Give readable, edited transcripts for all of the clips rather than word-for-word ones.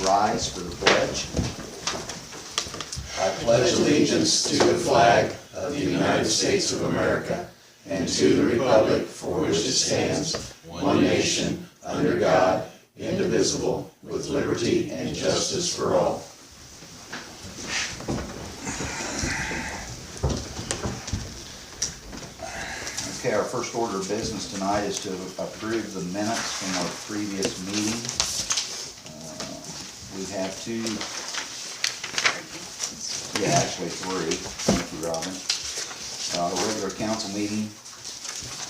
rise for the pledge. I pledge allegiance to the flag of the United States of America and to the republic for which it stands, one nation, under God, indivisible, with liberty and justice for all. Okay, our first order of business tonight is to approve the minutes from our previous meeting. We have two, actually three. Thank you, Robin. A regular council meeting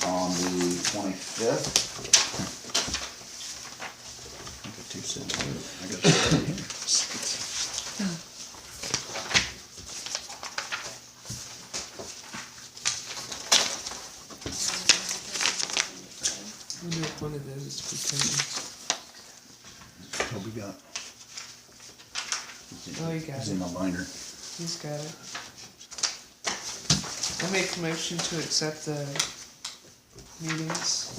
on the 25th. I got two here. I wonder if one of those is for Toby got. Oh, you got It's it. in my binder. He's got it. I make a motion to accept the meetings.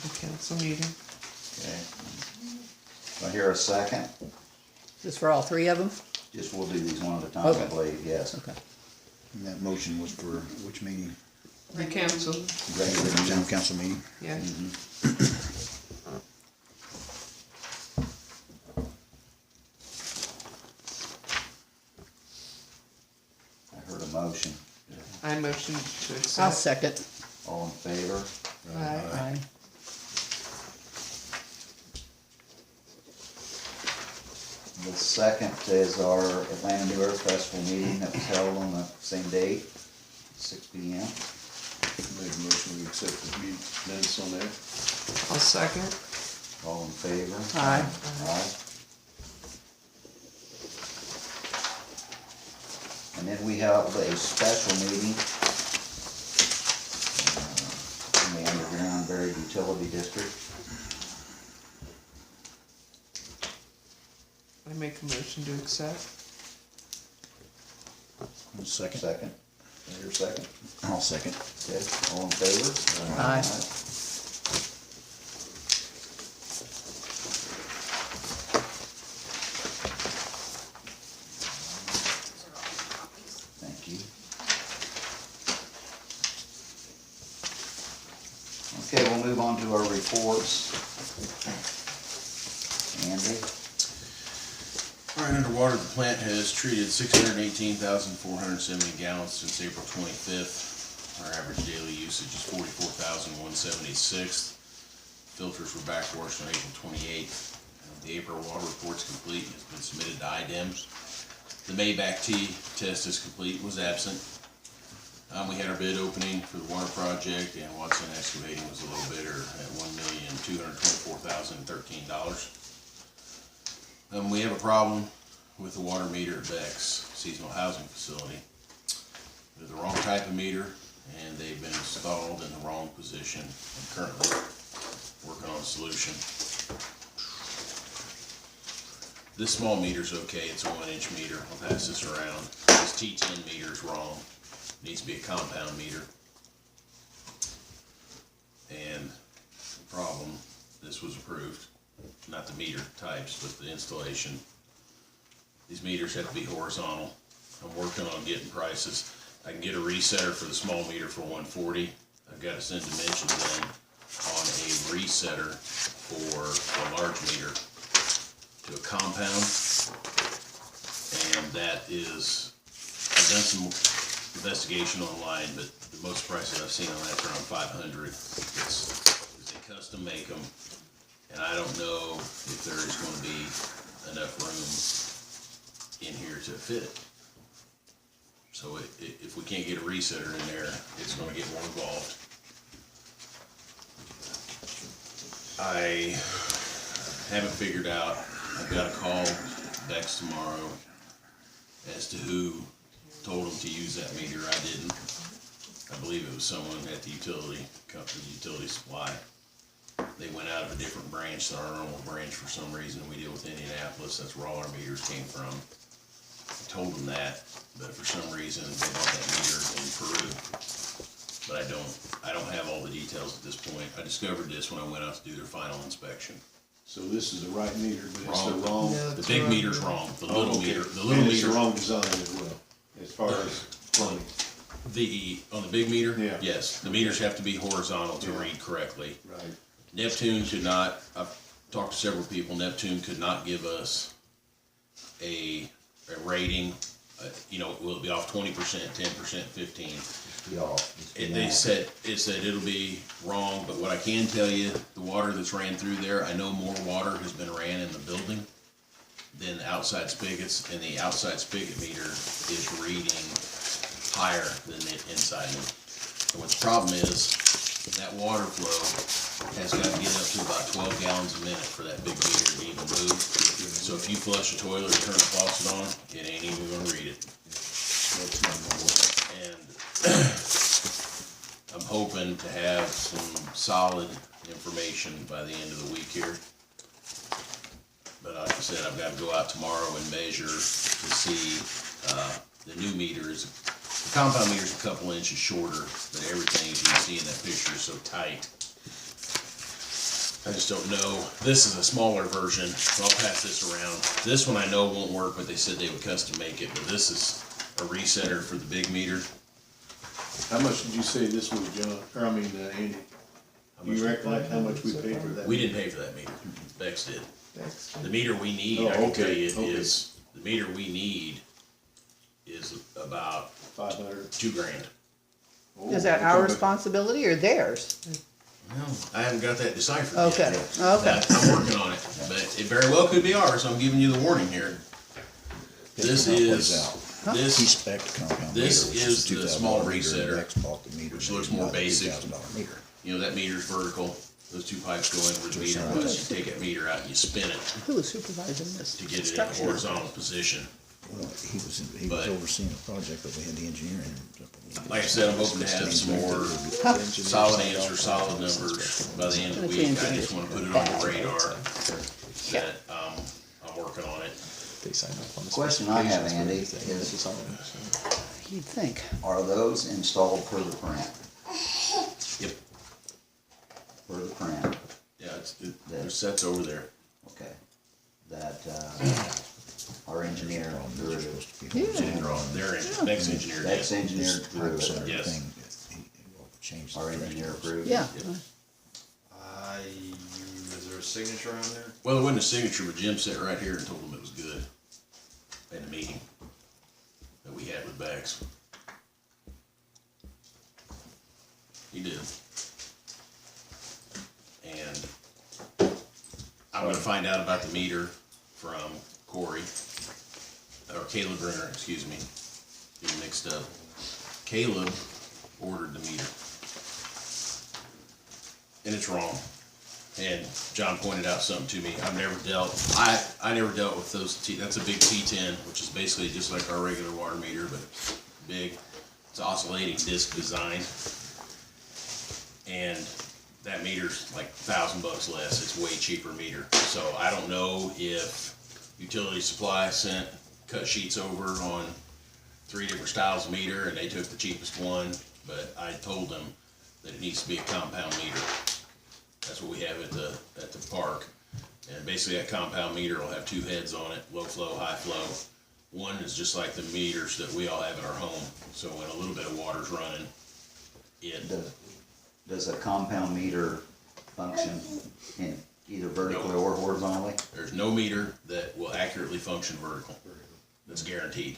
The council meeting. Okay. Do I hear a second? Just for all three of them? Just we'll do these one at a time, Okay. I believe, yes. Okay. And that motion was for which meeting? The council, Regular General council meeting? yeah. I heard a motion. I motion to accept. I'll second. All in favor? Aye. Aye. The second is our Atlanta New Earth Festival meeting that was held on the same date, 6 p.m. Make a motion to accept the minutes on there. I'll second. All in favor? Aye. Aye. And then we have a special meeting in the underground buried utility district. I make a motion to accept. Second. Second. Is there a second? I'll second. Okay, all in favor? Aye. Thank you. Okay, we'll move on to our reports. Andy? All right, underwater, the plant has treated 618,470 gallons since April 25th. Our average daily usage is 44,176. Filters were backwashed on April 28th. The April water report's complete and has been submitted to IDEMS. The Maybach T test is complete, was absent. We had our bid opening for the water project, and Watson Excavating was a little bidder at $1,224,013. We have a problem with the water meter at Beck's seasonal housing facility. They're the wrong type of meter, and they've been installed in the wrong position. I'm currently working on a solution. This small meter's okay, it's a 1-inch meter. I'll pass this around. This T10 meter is wrong. It needs to be a compound meter. And the problem, this was approved. Not the meter types, but the installation. These meters have to be horizontal. I'm working on getting prices. I can get a resetter for the small meter for $140. I've got to send dimensions in on a resetter for the large meter to a compound. And that is, I've done some investigation online, but the most prices I've seen on that's around $500. They custom make them. And I don't know if there is going to be enough room in here to fit. So if we can't get a resetter in there, it's going to get more involved. I haven't figured out. I've got to call Bex tomorrow as to who told them to use that meter. I didn't. I believe it was someone at the utility company, utility supply. They went out of a different branch than our normal branch for some reason. We deal with Indianapolis. That's where all our meters came from. I told them that, but for some reason they bought that meter in Peru. But I don't have all the details at this point. I discovered this when I went out to do their final inspection. So this is the right meter, but it's the Wrong. wrong. No. The That's big right. meter's wrong, the little Okay. meter, the little And it's the meter. wrong design as well, as far as plumbing. On the big meter? Yeah. Yes, the meters have to be horizontal to Yeah. read correctly. Right. Neptune could not, I've talked to several people, Neptune could not give us a rating. Will it be off 20%, 10%, 15? Be off. Just be They off. said, it'll be wrong, but what I can tell you, the water that's ran through there, I know more water has been ran in the building than the outside spigots, and the outside spigot meter is reading higher than the inside one. So what the problem is, that water flow has got to get up to about 12 gallons a minute for that big meter to even move. So if you flush a toilet or turn the faucet on, it ain't even gonna read it. That's not gonna work. And I'm hoping to have some solid information by the end of the week here. But like I said, I've got to go out tomorrow and measure to see, the new meter is, the compound meter is a couple inches shorter, but everything, as you can see in that picture, is so tight. I just don't know. This is a smaller version, so I'll pass this around. This one I know won't work, but they said they would custom make it, but this is a resetter for the big meter. How much did you say this was, John, or I mean, Andy? You recollect how much we paid for that? We didn't pay for that meter, Bex did. Thanks. The meter we need, Oh, I can okay, tell you, okay. is, the meter we need is about 500. $2,000. Oh, Is that okay, our but- responsibility or theirs? No, I haven't got that deciphered Okay, yet. okay. I'm working on it, but it very well could be ours, I'm giving you the warning here. This is, He this, spec compound meter, this which is a the $2,000 small meter, resetter, and Rex bought the meter, which made looks more another basic. $2,000 meter. that meter's vertical, those two pipes go in where the meter was, you take that meter out and you spin it Who was supervising this to get it in a construction? horizontal position. Well, he was But- overseeing a project, but we had the engineering. Like I said, I'm hoping to have some more solid answers, solid numbers by the end of the week. I just wanna put it on the radar that, I'm working on it. They sign up on the Question I have, specifications, Andy, but this is- is all of it. You'd think. Are those installed per the print? Yep. Per the print, Yeah, there's sets over there. okay. That, our engineer drew it. Didn't draw it. Their next engineer did. That's engineered through it. Yes. Changed. Our engineer approved. Yeah. Is there a signature on there? Well, there wasn't a signature, but Jim sat right here and told him it was good at the meeting that we had with Bags. He did. And I'm gonna find out about the meter from Corey, or Caleb Brenner, excuse me, getting mixed up. Caleb ordered the meter. And it's wrong. And John pointed out something to me. I never dealt with those that's a big T10, which is basically just like our regular water meter, but big. It's oscillating disc design. And that meter's like $1,000 less. It's way cheaper meter. So I don't know if utility supply sent cut sheets over on 3 different styles of meter and they took the cheapest one, but I told them that it needs to be a compound meter. That's what we have at the park. And basically that compound meter will have 2 heads on it, low flow, high flow. One is just like the meters that we all have in our home. So when a little bit of water's running, it, Does a compound meter function in either vertically or horizontally? there's no meter that will accurately function vertical. That's guaranteed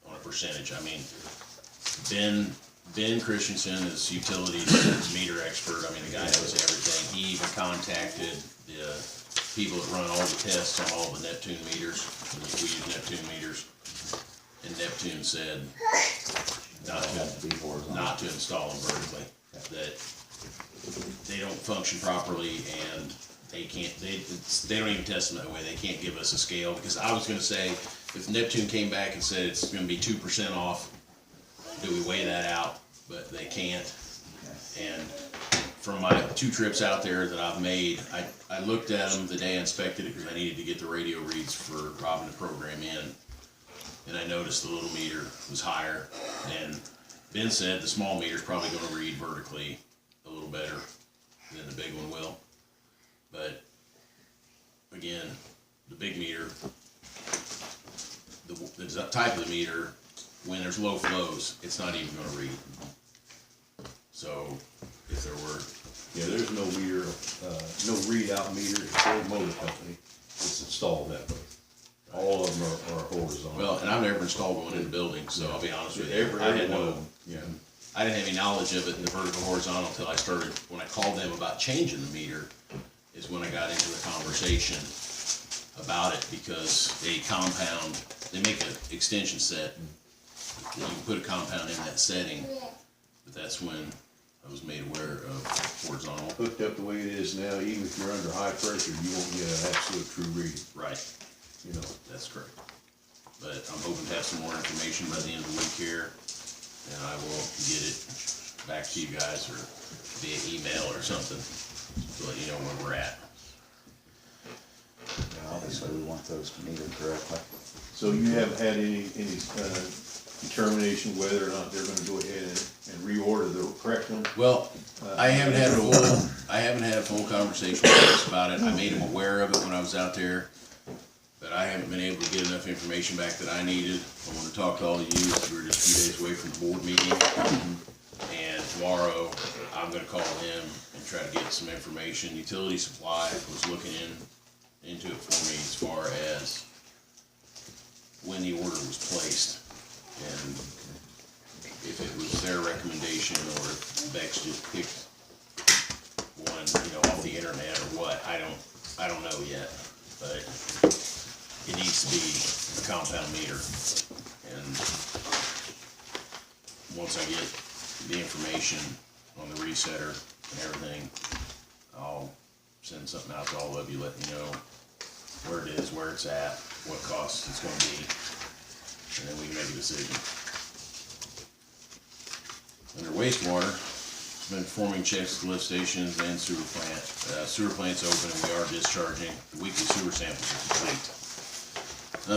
on a percentage. I mean, Ben Christensen is utilities meter expert. I mean, the guy knows everything. He even contacted the people that run all the tests on all the Neptune meters. We use Neptune meters. And Neptune said Have to be horizontal. not to install them vertically. That they don't function properly and they don't even test them that way. They can't give us a scale, because I was gonna say, if Neptune came back and said it's gonna be 2% off, do we weigh that out? But they can't. And from my 2 trips out there that I've made, I looked at them the day I inspected it because I needed to get the radio reads for Robin to program in. And I noticed the little meter was higher, and Ben said the small meter's probably gonna read vertically a little better than the big one will. But again, the big meter, the type of the meter, when there's low flows, it's not even gonna read. So, if there were, Yeah, there's no meter, no readout meter for the motor company that's installed that way. All of them are horizontal. well, and I've never installed one in the building, so I'll be honest with you. Every I had one no, of them, yeah. I didn't have any knowledge of it in the vertical horizontal until I started, when I called them about changing the meter, is when I got into the conversation about it, because they compound, they make an extension set, you can put a compound in that setting, but that's when I was made aware of horizontal. Hooked up the way it is now, even if you're under high pressure, you won't get an absolute true reading, Right, you know. that's correct. But I'm hoping to have some more information by the end of the week here, and I will get it back to you guys or via email or something to let you know where we're at. Obviously, we want those metered correctly. So you haven't had any determination whether or not they're gonna go ahead and reorder the correct one? Well, I haven't had a full conversation with Chris about it. I made him aware of it when I was out there, but I haven't been able to get enough information back that I needed. I want to talk to all of you. We're just a few days away from the board meeting, and tomorrow I'm gonna call him and try to get some information. Utility Supply was looking into it for me as far as when the order was placed, and if it was their recommendation or if Bex just picked one, off the internet or what. I don't know yet, but it needs to be a compound meter. And once I get the information on the resetter and everything, I'll send something out to all of you, letting you know where it is, where it's at, what cost it's gonna be, and then we can make a decision. Under wastewater, been performing checks at lift stations and sewer plant. Sewer plant's open and we are discharging. The weekly sewer samples are complete.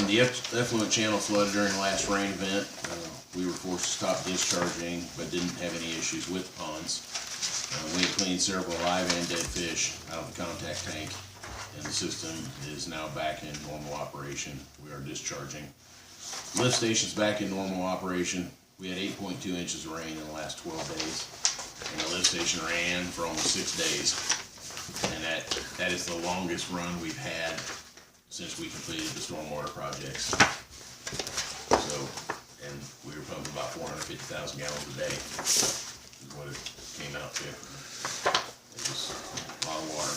The effluent channel flooded during the last rain event. We were forced to stop discharging, but didn't have any issues with ponds. We had cleaned several live and dead fish out of the contact tank, and the system is now back in normal operation. We are discharging. Lift station's back in normal operation. We had 8.2 inches of rain in the last 12 days, and the lift station ran for almost 6 days. And that is the longest run we've had since we completed the stormwater projects. So, and we were pumping about 450,000 gallons a day, is what it came out to. It was a lot of water.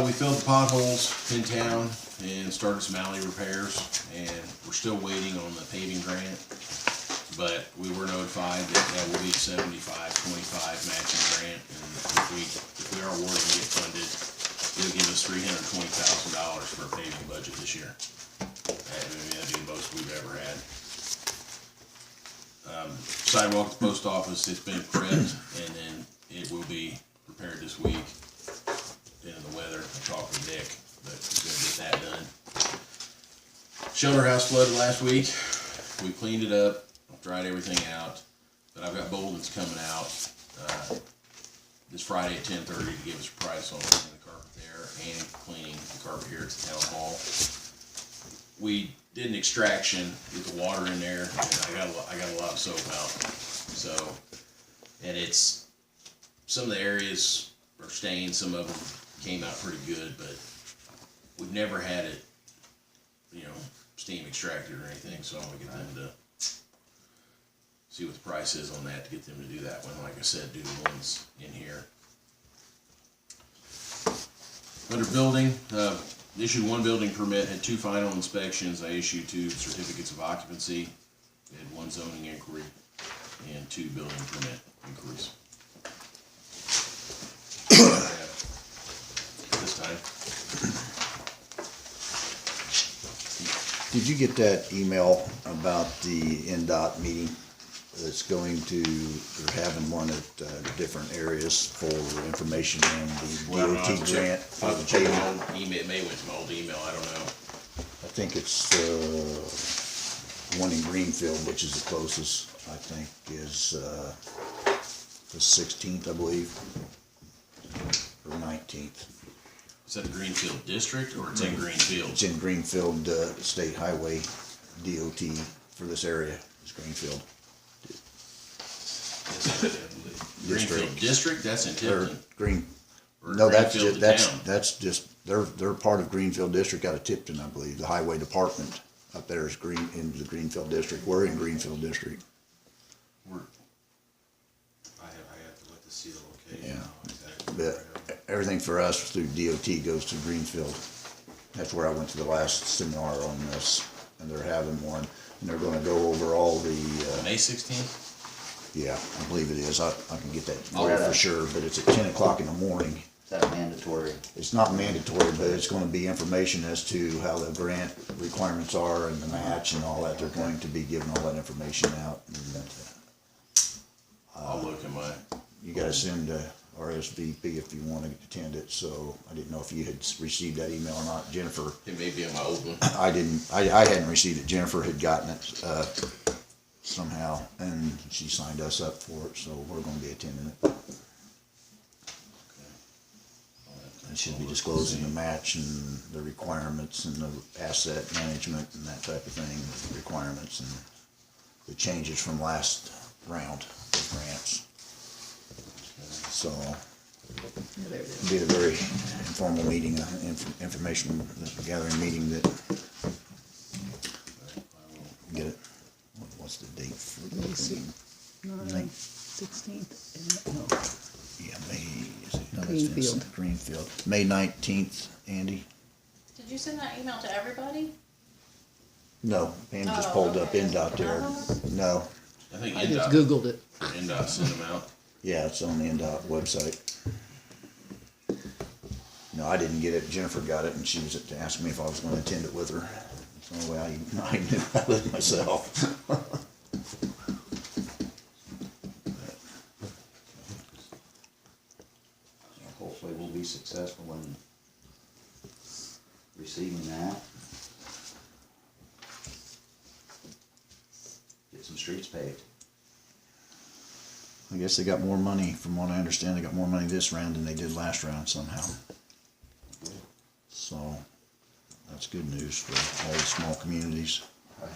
We filled the potholes in town and started some alley repairs, and we're still waiting on the paving grant, but we were notified that will be a 75-25 matching grant, and if we are awarded and get funded, it'll give us $320,000 for a paving budget this year. That'd be the most we've ever had. Sidewalk at the post office, it's been prepped, and then it will be repaired this week. In the weather, I talked with Dick, but we're gonna get that done. Shelter house flooded last week. We cleaned it up, dried everything out, but I've got Bolden's coming out this Friday at 10:30 to give us a price on cleaning the carpet there and cleaning the carpet here at the town hall. We did an extraction with the water in there, and I got a lot of soap out. So, and it's some of the areas are stained, some of them came out pretty good, but we've never had it, steam extracted or anything, so I'm gonna get them to see what the price is on that to get them to do that one. Like I said, do the ones in here. Under building, issued one building permit, had 2 final inspections. I issued 2 certificates of occupancy, we had 1 zoning inquiry, and 2 building permit inquiries. This time. Did you get that email about the NDOT meeting that's going to, they're having one at different areas for information on the DOT grant for the paving? Email, it may have went to my old email, I don't know. I think it's one in Greenfield, which is the closest, I think, is the 16th, I believe, or 19th. Is that Greenfield District or it's in Greenfield? It's in Greenfield, State Highway DOT for this area, is Greenfield. Greenfield District, that's in Or Tipton. Green, Or no, that's Greenfield just, town? that's just, they're part of Greenfield District out of Tipton, I believe. The highway department up there is in the Greenfield District. We're in Greenfield District. We're- I have to look to see the location. Yeah. Exactly. But everything for us through DOT goes to Greenfield. That's where I went to the last seminar on this, and they're having one, and they're gonna go over all the, May 16th? yeah, I believe it is. I can get that Oh, for you yeah. for sure, but it's at 10 o'clock in the morning. Is that mandatory? It's not mandatory, but it's gonna be information as to how the grant requirements are and the match and all that. They're going to be giving all that information out. And I'll look at my, you gotta send a RSVP if you wanna attend it, so I didn't know if you had received that email or not. Jennifer, it may be in my old one. I hadn't received it. Jennifer had gotten it, somehow, and she signed us up for it, so we're gonna be attending it. It should be disclosing the match and the requirements and the asset management and that type of thing, requirements and the changes from last round of grants. So, Yeah, there it is. it'll be a very informal meeting, information gathering meeting that, get it, what's the date for the May meeting? 16th, no, Yeah, May, is it? No, that's Greenfield. Greenfield. May 19th, Andy? Did you send that email to everybody? No, Andy just Oh, pulled up okay. NDOT there. No, I think I just NDOT, Googled it. NDOT sent them out. yeah, it's on the NDOT website. No, I didn't get it. Jennifer got it, and she was asking me if I was gonna attend it with her. It's the only way I knew about it myself. Hopefully we'll be successful in receiving that. Get some streets paved. I guess they got more money, from what I understand, they got more money this round than they did last round somehow. So, that's good news for all the small communities. Right.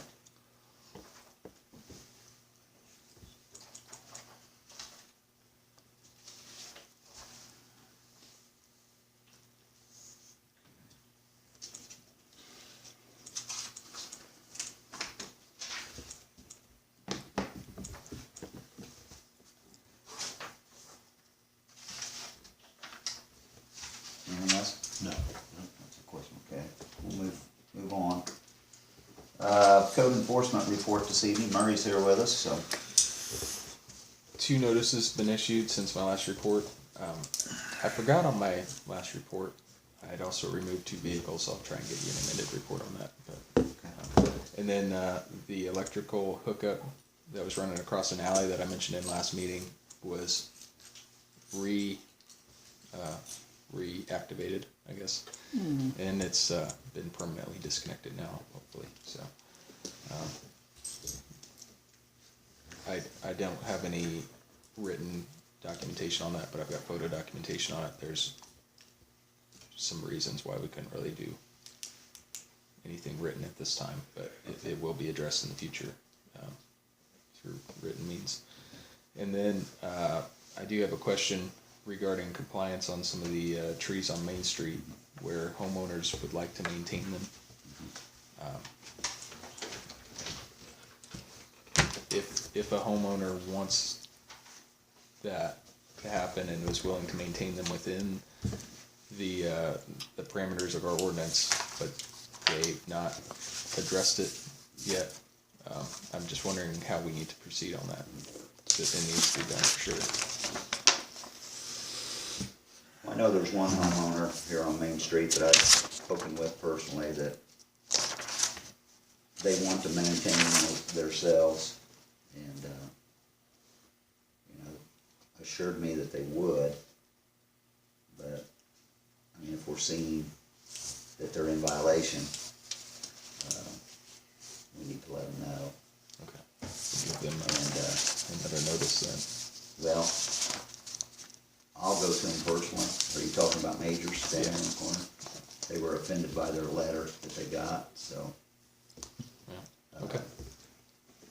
Anything else? No. That's a question, okay. We'll move on. Code enforcement report this evening. Murray's here with us, so. 2 notices been issued since my last report. I forgot on my last report, I had also removed 2 vehicles, so I'll try and get you an amended report on that. But, and then the electrical hookup that was running across an alley that I mentioned in last meeting was reactivated, I guess. And it's been permanently disconnected now, hopefully. So I don't have any written documentation on that, but I've got photo documentation on it. There's some reasons why we couldn't really do anything written at this time, but it will be addressed in the future through written means. And then I do have a question regarding compliance on some of the trees on Main Street where homeowners would like to maintain them. If a homeowner wants that to happen and was willing to maintain them within the parameters of our ordinance, but they've not addressed it yet, I'm just wondering how we need to proceed on that. If it needs to be done for sure. I know there's one homeowner here on Main Street that I've spoken with personally that they want to maintain themselves and, assured me that they would. But, I mean, if we're seeing that they're in violation, we need to let them know. Okay. Give them And, another notice then. well, I'll go to them personally. Are you talking about Majors standing in the corner? They were offended by their letter that they got, so. Yeah, okay.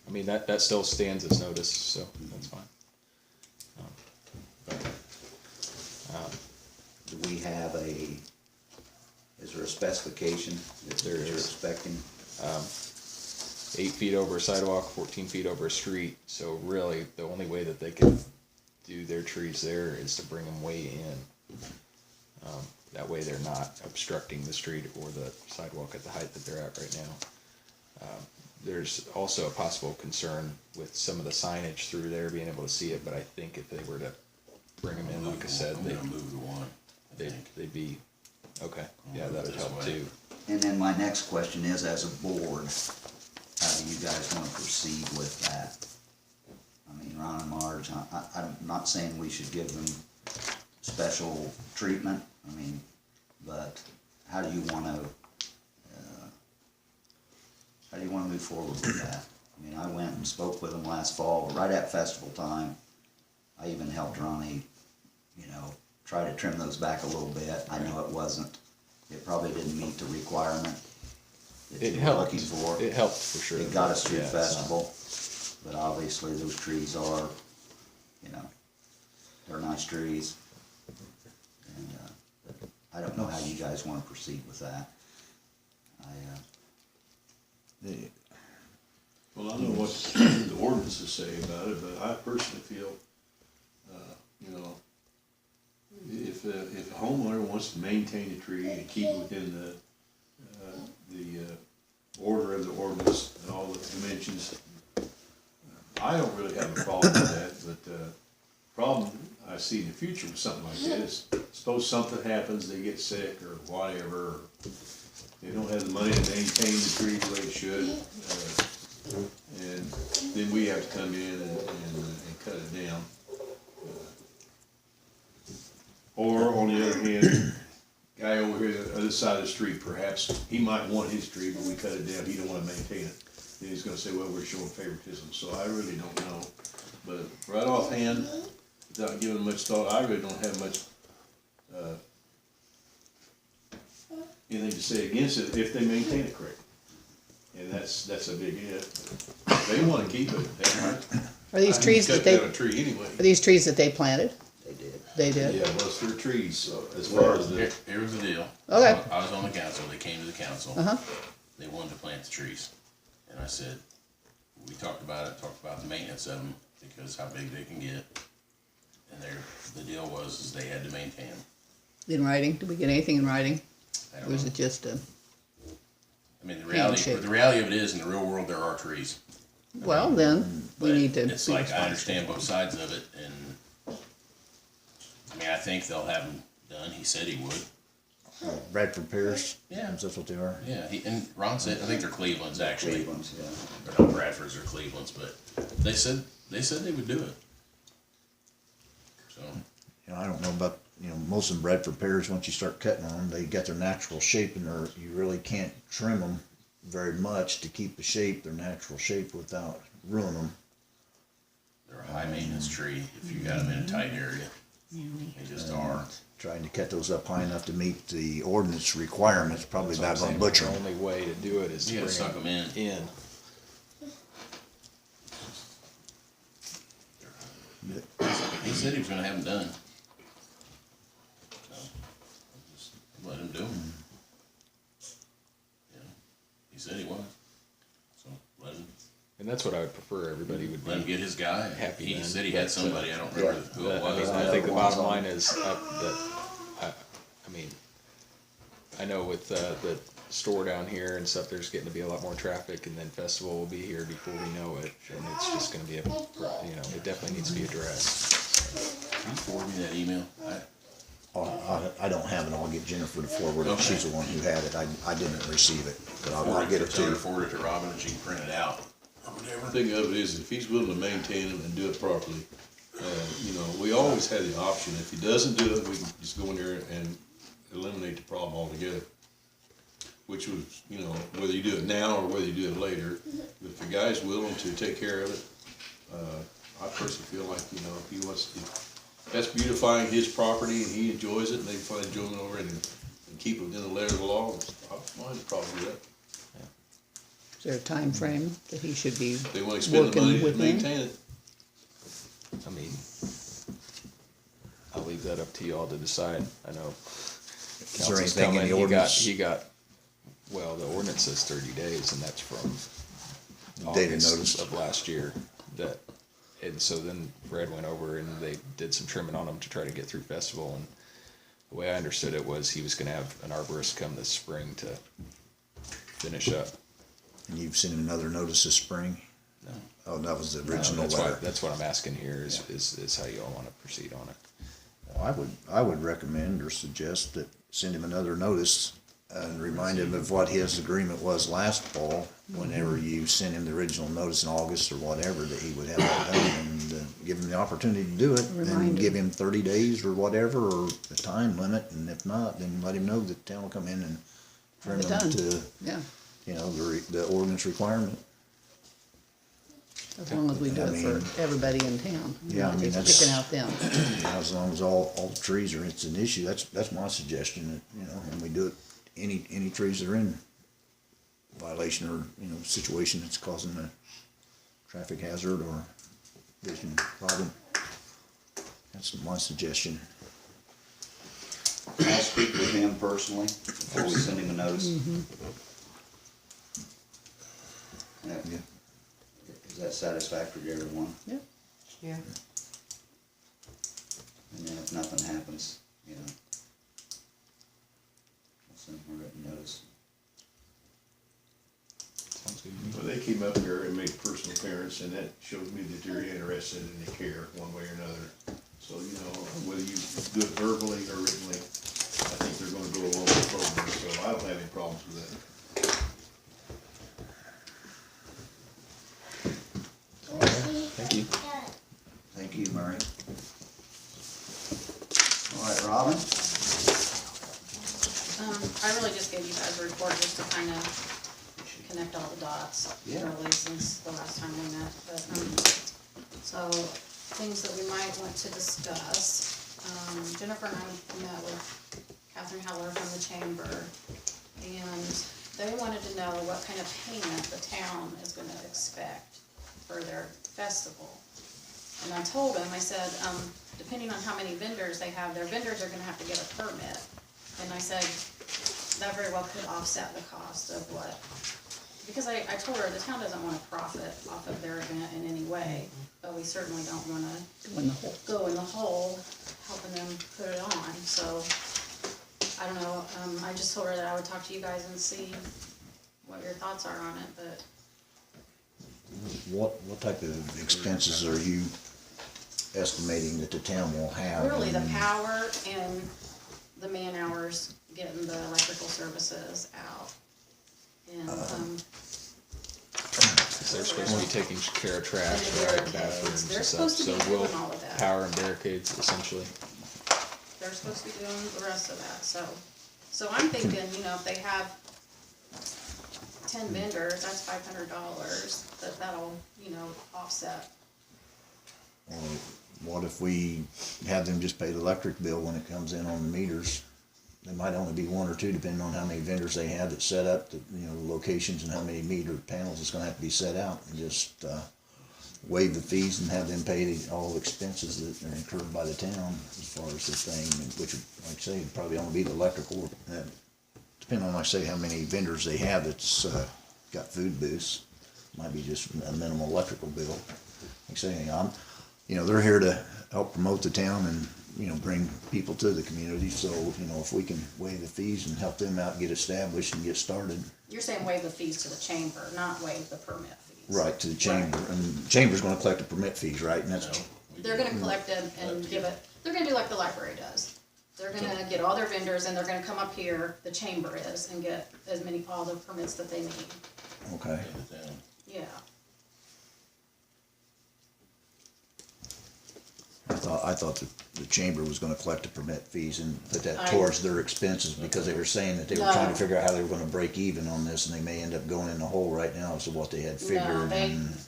I mean, that still stands as notice, so that's fine. Do we have is there a specification that There you're is. expecting? 8 feet over a sidewalk, 14 feet over a street, so really, the only way that they can do their trees there is to bring them way in. That way they're not obstructing the street or the sidewalk at the height that they're at right now. There's also a possible concern with some of the signage through there, being able to see it, but I think if they were to bring them in, like I said, I'm gonna move the one, I think. they'd be, okay, yeah, Move that'd this help way. too. And then my next question is, as a board, how do you guys wanna proceed with that? I mean, Ron and Marge, I'm not saying we should give them special treatment, I mean, but how do you wanna move forward with that? I mean, I went and spoke with them last fall, right at festival time. I even helped Ronnie, try to trim those back a little bit. I know it probably didn't meet the requirement that It you were helped, looking for. it helped for sure. It got us through Yeah, the festival, but obviously those trees are, they're nice trees. And, I don't know how you guys wanna proceed with that. Well, I know what the ordinances say about it, but I personally feel, if a homeowner wants to maintain a tree and keep it within the order of the ordinance and all the dimensions, I don't really have a problem with that, but, problem I see in the future with something like this, suppose something happens, they get sick or whatever, or they don't have the money to maintain the tree the way it should, and then we have to come in and cut it down. Or on the other hand, guy over here on the other side of the street, perhaps, he might want his tree, but we cut it down, he don't wanna maintain it. Then he's gonna say, well, we're showing favoritism, so I really don't know. But right offhand, without giving much thought, I really don't have much, anything to say against it if they maintain it correctly. And that's a big if. They wanna keep it, they might. Are these trees that Cut they, down a tree anyway. are these trees that they planted? They did. They did? Yeah, well, it's their trees, so as far as Here, the, here was the deal. Okay. I was on the council, they came to the council. Uh-huh. They wanted to plant the trees. And I said, we talked about the maintenance of them, because how big they can get. And the deal was they had to maintain them. In writing? Did we get anything in writing? I Or don't was know. it just a, I mean, handshake? the reality of it is, in the real world, there are trees. well, then, we But need to. it's be like, I responsible. understand both sides of it, and, I mean, I think they'll have them done, he said he would. Bradford Pierce? Yeah. Is that what they are? Yeah, and Ron said, I think they're Cleveland's actually. Cleveland's, yeah. They're not Bradford's, they're Cleveland's, but they said they would do it. So, I don't know about, most of them Bradford pears, once you start cutting on them, they get their natural shape and you really can't trim them very much to keep the shape, their natural shape without ruining them. they're a high maintenance tree if you got them in a tight area. They just are. Trying to cut those up high enough to meet the ordinance requirements, probably That's what about I'm gonna saying. butcher The them. only way to do it is to You gotta bring suck them 'em in. He said he was gonna have them done. So, just let him do them. Yeah, he said he was. So, let him And that's what I would prefer, everybody would Let him be. get his guy. Happy He then, said he had but, somebody, I don't remember who it I mean, was. I think the one's bottom on. line is I mean, I know with the store down here and stuff, there's getting to be a lot more traffic, and then festival will be here before we know it, and it's just gonna be it definitely needs to be addressed. Can you forward me that email? I don't have it, I'll get Jennifer to forward it, Okay. she's the one who had it, I didn't receive it, but I'll get it to Tell her you. to forward it to Robin and she can print it out or whatever. the thing of it is, if he's willing to maintain them and do it properly, we always have the option, if he doesn't do it, we can just go in there and eliminate the problem altogether. Which was, whether you do it now or whether you do it later, if the guy's willing to take care of it, I personally feel like, if he wants to that's beautifying his property and he enjoys it and they find enjoyment over it and keep it in the letter of the law, I don't have a problem with that. Is there a time frame that he should be They wanna spend the money working to within? maintain it. I mean, I'll leave that up to y'all to decide. I know. Is there Council's anything in telling the he ordinance? got, well, the ordinance says 30 days and that's from Date of August notice. of last year. And so then Fred went over and they did some trimming on them to try to get through festival. And the way I understood it was he was gonna have an arborist come this spring to finish up. And you've sent him another notice this spring? No. Oh, that was the No, original letter. that's what I'm asking here is how y'all wanna proceed on it. Well, I would recommend or suggest that send him another notice and remind him of what his agreement was last fall, whenever you sent him the original notice in August or whatever, that he would have that done, and give him the opportunity to do it, Remind and him. give him 30 days or whatever, or a time limit, and if not, then let him know that the town will come in and trim Have it him done. to, Yeah, the ordinance requirement. as long as we do I it mean- for everybody in town. Yeah, I Not mean, just that's- picking out them. As long as all the trees are, it's an issue, that's my suggestion, that, and we do it, any trees that are in violation or, situation that's causing a traffic hazard or vision problem. That's my suggestion. I'll speak with him personally before we send him a notice. Yeah. Is that satisfactory to everyone? Yeah. Yeah. And then if nothing happens, we'll send him a written notice. Sounds good to me. Well, they came up here and made a personal appearance, and that shows me that they're interested and they care one way or another. So, whether you do it verbally or writtenly, I think they're gonna go along with the program, so I don't have any problems with that. Thank you. Thank you, Murray. All right, Robin? I really just gave you guys a report just to kind of connect all the dots, Yeah. really, since the last time we met, but, so, things that we might want to discuss. Jennifer and I met with Catherine Heller from the chamber, and they wanted to know what kind of payment the town is gonna expect for their festival. And I told them, I said, depending on how many vendors they have, their vendors are gonna have to get a permit. And I said, that very well could offset the cost of what, because I told her the town doesn't wanna profit off of their event in any way, but we certainly don't wanna Go in the hole. go in the hole helping them put it on, so, I don't know, I just told her that I would talk to you guys and see what your thoughts are on it, but What type of expenses are you estimating that the town will have? really the in- power and the man hours getting the electrical services out. And, They're supposed to be taking care of trash, And the right, barricades. bathrooms They're and stuff, supposed to so be we'll doing all of that. power and barricades essentially. they're supposed to be doing the rest of that, so I'm thinking, if they have 10 vendors, that's $500, that'll, offset. Or what if we have them just pay the electric bill when it comes in on the meters? There might only be one or two, depending on how many vendors they have that set up, the locations and how many meter panels it's gonna have to be set out, and just, waive the fees and have them pay all expenses that are incurred by the town as far as the thing, which, like I say, would probably only be the electrical, depending on, like I say, how many vendors they have that's, got food booths. Might be just a minimal electrical bill. Like I say, they're here to help promote the town and, bring people to the community, so, if we can waive the fees and help them out and get established and get started. You're saying waive the fees to the chamber, not waive the permit fees. Right, to the chamber, and the chamber's gonna collect the permit fees, right, and that's, They're gonna collect them and give it, they're gonna do like the library does. They're gonna get all their vendors and they're gonna come up here, the chamber is, and get all the permits that they need, okay. yeah. I thought the chamber was gonna collect the permit fees and put that I- towards their expenses, because they were saying that they were trying to figure out how they were gonna break even on this, and they may end up going in the hole right now as to what they had No, figured.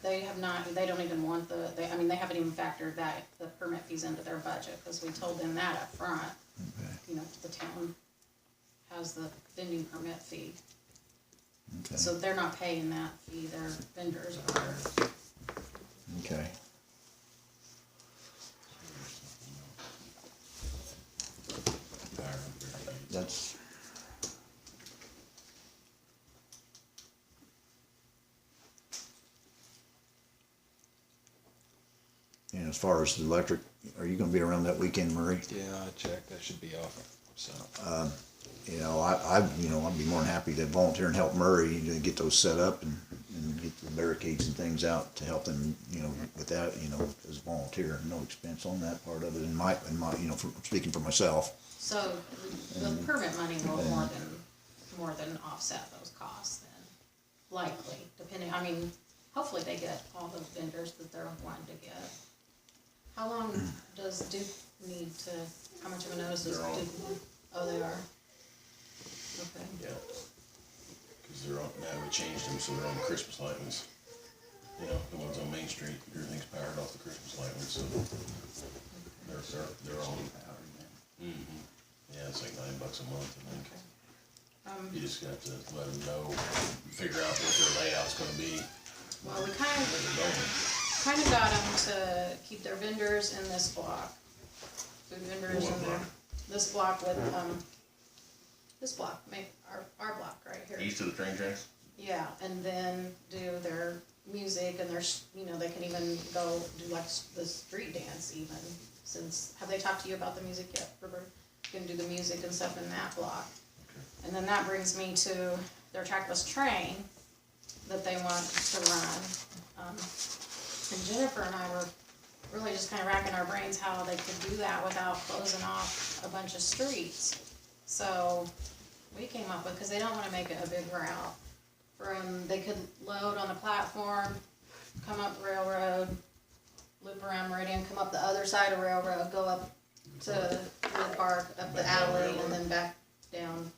they have not, they don't even want they haven't even factored the permit fees into their budget, cause we told them that up front. Okay. You know, the town has the vending permit fee, Okay. so they're not paying that fee, their vendors are. Okay. That's, and as far as the electric, are you gonna be around that weekend, Murray? Yeah, I checked, that should be off, so. You know, I'd be more than happy to volunteer and help Murray to get those set up and get the barricades and things out to help them, you know, with that, you know, as a volunteer, no expense on that part of it, in my, you know, speaking for myself. So the permit money will more than offset those costs then, likely, depending, hopefully they get all the vendors that they're wanting to get. How long does Duke need to, how much of a notice does They're on. Duke? Oh, they are? Okay. Yeah. Cause they're on, now we changed them, so they're on the Christmas light ones. You know, the ones on Main Street, everything's powered off the Christmas light ones, so they're on. Mm-hmm. Yeah, it's like $9 a month, I think. You just have to let them know, figure out what their layout's gonna be. Well, we where they're going. kind of got them to keep their vendors in this block. Food vendors in there. This block with, this block, our block right here. East of the train tracks? Yeah, and then do their music and their, they can even go do like the street dance even, since, have they talked to you about the music yet, Robert? You can do the music and stuff in that block. And then that brings me to their trackless train that they want to run. And Jennifer and I were really just kind of racking our brains how they could do that without closing off a bunch of streets. So we came up with, because they don't want to make it a big route, they could load on the platform, come up Railroad, loop around Meridian, come up the other side of Railroad, go up to the park, up the alley, and then back down.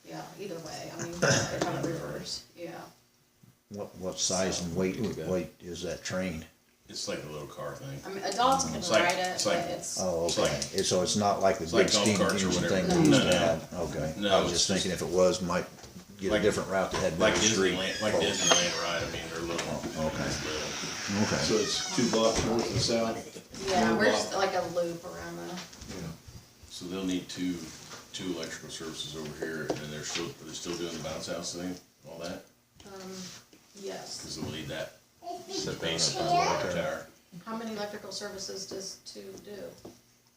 Yeah, either way, they're kind of reverse, yeah. What size and weight is that train? It's like a little car thing. Adults can It's like- ride it, it's but like- it's, Oh, It's okay, like- so it's not like the like big golf steam carts or engine whatever. thing they used No, to no. have? Okay, No, I was it's just just- thinking if it was, might get a Like- different route that had Like better street. Disneyland, like Disneyland ride, they're little. Okay. Little. Okay. So it's 2 blocks north and south? yeah, One we're block. just like a loop around the, Yeah. So they'll need two electrical services over here, and then are they still doing the bounce house thing, all that? yes. Cause they'll need that Set base that on up the on the tower. How many electrical services does 2 do?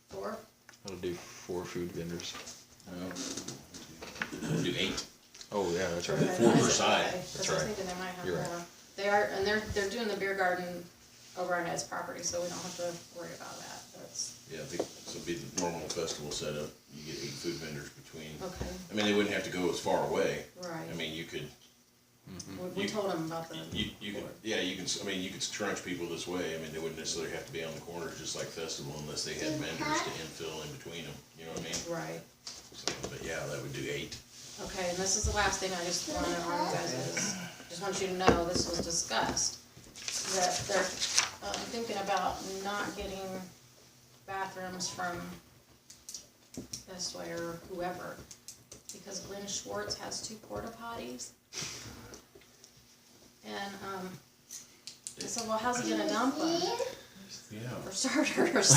4? That'll do 4 food vendors. No. We'll do 8. Oh, yeah, that's right. Okay, 4 per that's side. okay, 'cause That's I was right. thinking they might have You're right. more. They are, and they're doing the beer garden over on Ed's property, so we don't have to worry about that, that's, Yeah, so it'll be the normal festival setup, you get 8 food vendors between. okay, They wouldn't have to go as far away. right. You could, We you- told them about the. you could, yeah, you could crunch people this way, they wouldn't necessarily have to be on the corners just like festival unless they had vendors to infill in between them, you know what I mean? Right, So, but yeah, that would do 8. okay, and this is the last thing I just wanted to remind you guys is, just want you to know, this was discussed, that they're, thinking about not getting bathrooms from Best Way or whoever, because Glenn Schwartz has 2 porta potties. And, I said, well, how's he gonna dump them, Yeah. for starters?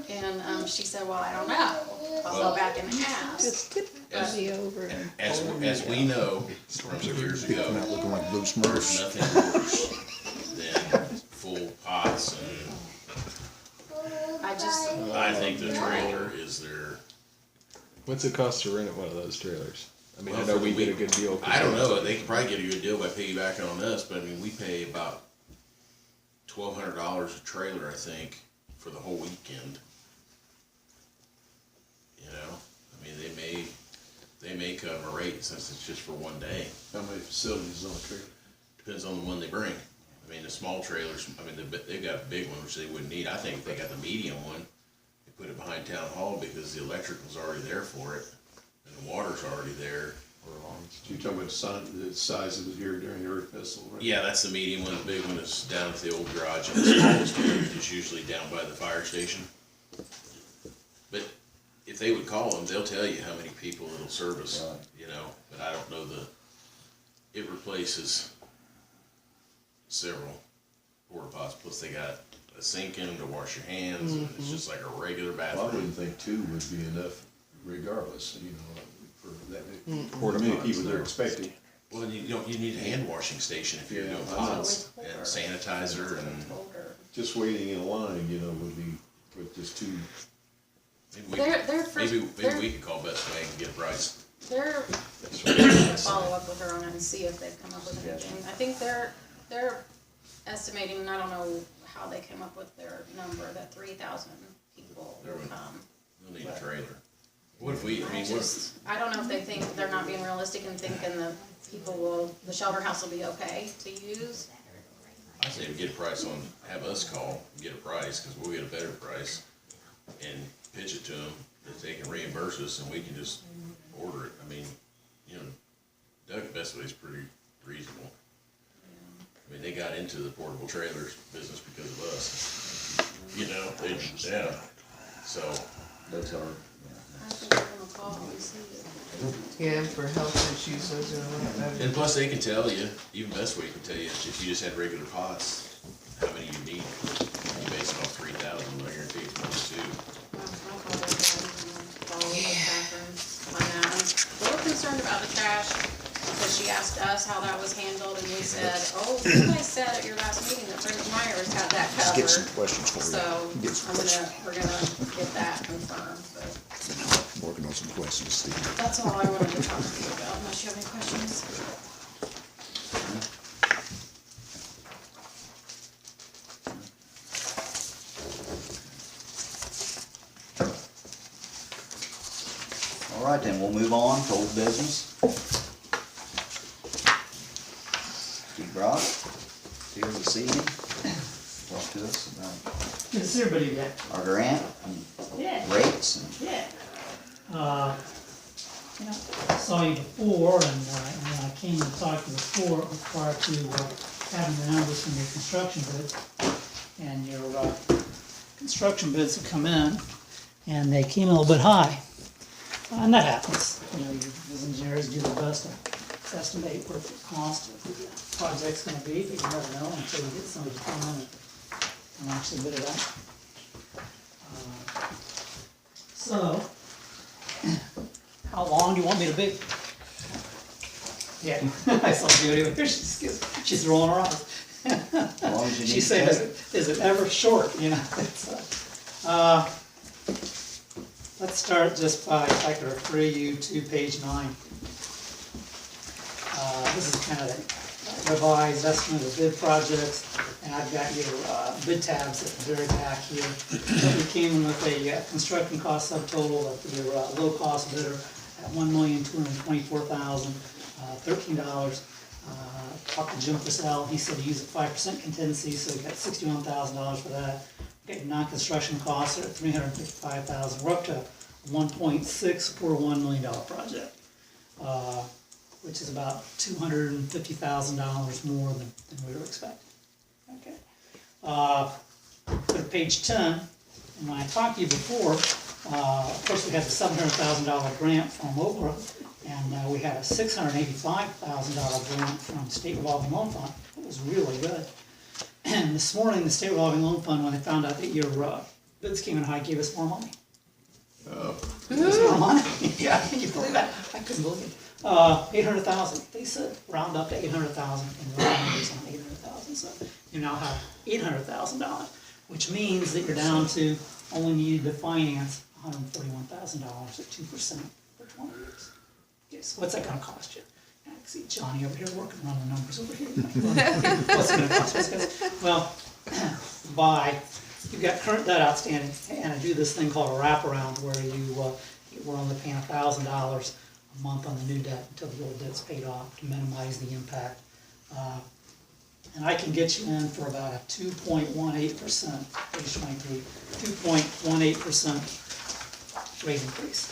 And, she said, well, I don't know, I'll go back and ask. Just get the As- body over and. As we know from years ago, Not looking like blue there's Smurfs. nothing worse than full pots, and I think the trailer is their. What's it cost to rent one of those trailers? I Well, know for we the get a week- good deal. I don't know, they could probably get a good deal by piggybacking on us, but we pay about $1,200 a trailer, I think, for the whole weekend. They may cut them a rate since it's just for one day. How many facilities on a trailer? Depends on the one they bring. I mean, the small trailers, I mean, they've got a big one, which they wouldn't need. I think if they got the medium one, they put it behind town hall because the electrical's already there for it, and the water's already there. You're talking about the size of it here during the Earth Festival, right? Yeah, that's the medium one. The big one is down at the old garage, and the smallest one is usually down by the fire station. But if they would call them, they'll tell you how many people it'll service, Right. you know, but I don't know it replaces several porta pots, plus they got a sink in them to wash your hands, and it's just like a regular Well, I bathroom. wouldn't think two would be enough regardless, you know, for that many, Porta many potties, people they're no. expecting. Well, you need a hand washing station if you're Yeah, doing I know. pots, and sanitizer, and Older. Just waiting in line, you know, would be with just two. They're maybe we could call Best Way and get a price. They're gonna follow up with her on it and see if they've come up with anything. I think they're estimating, and I don't know how they came up with their number, that 3,000 people will come. We'll need a trailer. What if we, I mean, I don't know if they think they're not being realistic and thinking the shelter house will be okay to use. I say we get a price on, have us call, and get a price, cause we'll get a better price, and pitch it to them, that they can reimburse us, and we can just order it. I mean, you know, Doug Best Way is pretty reasonable. I mean, they got into the portable trailers business because of us, you know, yeah, so. That's our, I think they're gonna call and see. Yeah, for health issues, those are a lot better. And plus, they can tell you, even Best Way can tell you, if you just had regular pots, how many you need. You base it off 3,000, I guarantee it's more than 2. I'll call their guys and follow up with Catherine on that. I'm a little concerned about the trash, because she asked us how that was handled, and we said, oh, you guys said at your last meeting that Brenda Myers had that Let's get some covered. questions for you. So, Get some questions. we're gonna get that confirmed, but Working on some questions, Steve. that's all I wanted to talk to you about, unless you have any questions. all right, then we'll move on to old business. Steve Brock, here this evening, talk to us about Good to see everybody again. our grant and Yeah. rates and. Yeah. You know, I saw you before, and when I came to talk to you before, it was prior to having the numbers from your construction bids. And your construction bids have come in, and they came a little bit high. And that happens. You know, as engineers do their best to estimate what the cost of the project's gonna be, but you never know until you get somebody to come in and actually bid it out. So, how long do you want me to be? Yeah, I saw Judy over there, she's rolling her eyes. As long as you need She to said, take is it ever short, you know? It's, let's start just by, if I could refer you to page 9. This is kind of the revised estimate of bid projects, and I've got your bid tabs at the very back here. We came in with a construction cost subtotal of your low-cost bidder at $1,224,013. Talked to Jim Purcell, he said he used a 5% contingency, so we got $61,000 for that. We got non-construction costs at $355,000. We're up to $1.641 million project, which is about $250,000 more than we were expecting. Okay. Go to page 10, and when I talked to you before, of course, we had the $700,000 grant from Oprah, and we had a $685,000 grant from State Revolving Loan Fund. It was really good. And this morning, the State Revolving Loan Fund, when they found out that your bids came in high, gave us more money. Oh, Gave us more money? Yeah, can you believe that? I couldn't believe it. 800,000. They said round up to 800,000, and we're numbers on 800,000. So you now have $800,000, which means that you're down to only needed to finance $141,000 at 2% for 20 years. Okay, so what's that going to cost you? I can see Johnny over here working on the numbers over here. What's it going to cost? Well, you've got current debt outstanding, and I do this thing called a wraparound where we're only paying $1,000 a month on the new debt until the old debt's paid off to minimize the impact. And I can get you in for about a 2.18%, page 23, 2.18% rate increase.